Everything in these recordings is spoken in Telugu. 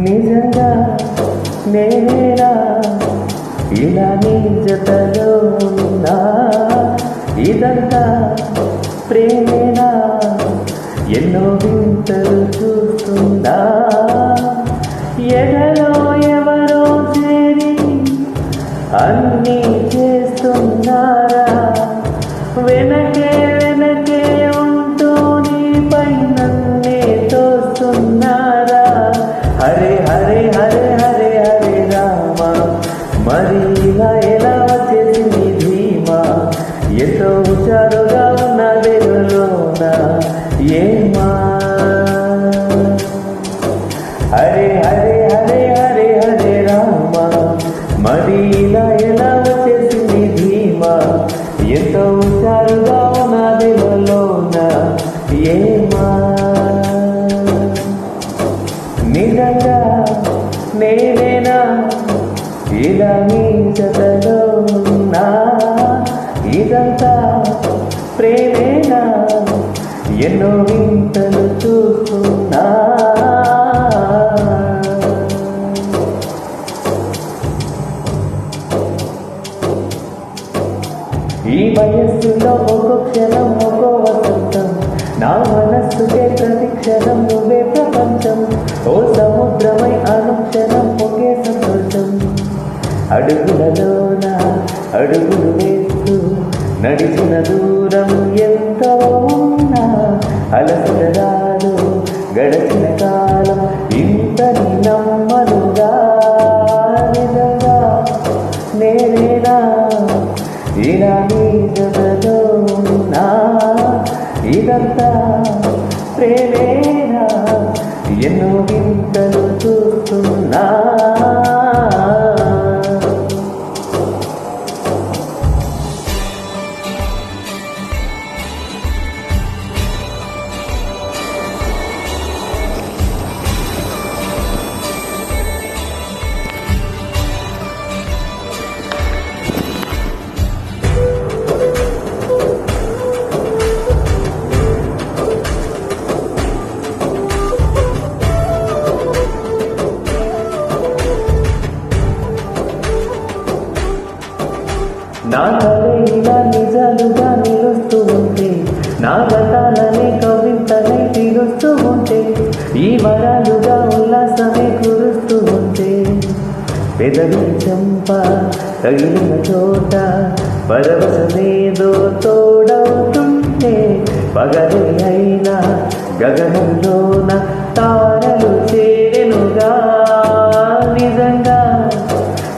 నిజంగా నేనేనా ఇలా నీ జతలో ఉన్నా ఇదంతా ప్రేమేనా ఎన్నో వింతలు చూస్తుందా ఎగలో ఎవరో చేరి అన్నీ చేస్తున్నారా వెనకే వెనకే ఉంటూ నీపై నన్నే తోస్తున్నారా హరే హరే హరే హరే హరే రామ మరి ఇలా ఎలా వచ్చేసింది ధీమా ఎంతో హుషారుగా ఉన్న వెలులోన ఏమా హరే హరే హరే హరే హరే రామ మరి ఇలా ఎలా వచ్చేసింది ధీమా ఎంతో హుషారుగా ఉన్న వెలులోన ఏమా నిజంగా నేనేనా ఇలా నీ జతలో ఉన్నా ఇదంతా ప్రేమేనా ఎన్నో వింతలు చూస్తున్నా ఈ వయస్సులో ఒక్కో క్షణం ఒక్కో వసంతం నా మనస్సుకే ప్రతి క్షణం నువ్వే ప్రపంచం ఓ సముద్రమై అనుక్షణం ఒకే సంతోషం అడుగులలోన అడుగులు వేస్తూ నడిచిన దూరం ఎంతో ఉన్నా అలసట రాదు గడచిన కాలం ఇంతని నమ్మనుగా నిజంగా నేనేనా ఇలా నీ జతలో ఉన్నా ఇదంతా ప్రేమేనా ఎన్నో వింతలు చూస్తున్నా నా కలే ఇలా నిజాలుగా నిలుస్తూ ఉంటే నా గతాలనే కవితలై తీరుస్తూ ఉంటే ఈ వరాలుగా ఉల్లాసమే కురుస్తూ ఉంటే పెదవి చంప తగిలిన చోట పరవశమేదో తోడవుతుంటే పగలే అయినా గగనంలోన తారలు చేరెనుగా నిజంగా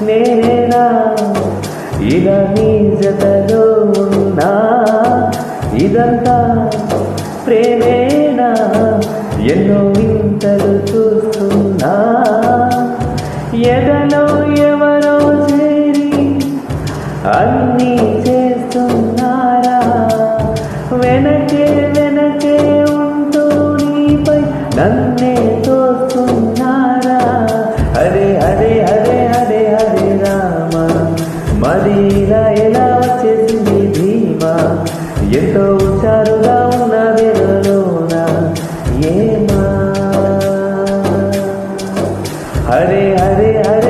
నేనేనా ఇలా నీ జతలో ఉన్నా ఇదంతా ప్రేమేనా ఎన్నో వింతలు చూస్తున్నా ఎదలో ఎవరో చేరి అన్నీ చేస్తున్నారా వెనకే వెనకే ఉంటూ నీపై నన్నే తోస్తున్నారా హరే హరే హరే హరే హరే రామ మరి ఇలా ఎలా వచ్చేసింది ధీమా ఎంతో హుషారుగా ఉన్న వెలులోన ఏమా హరే హరే హరే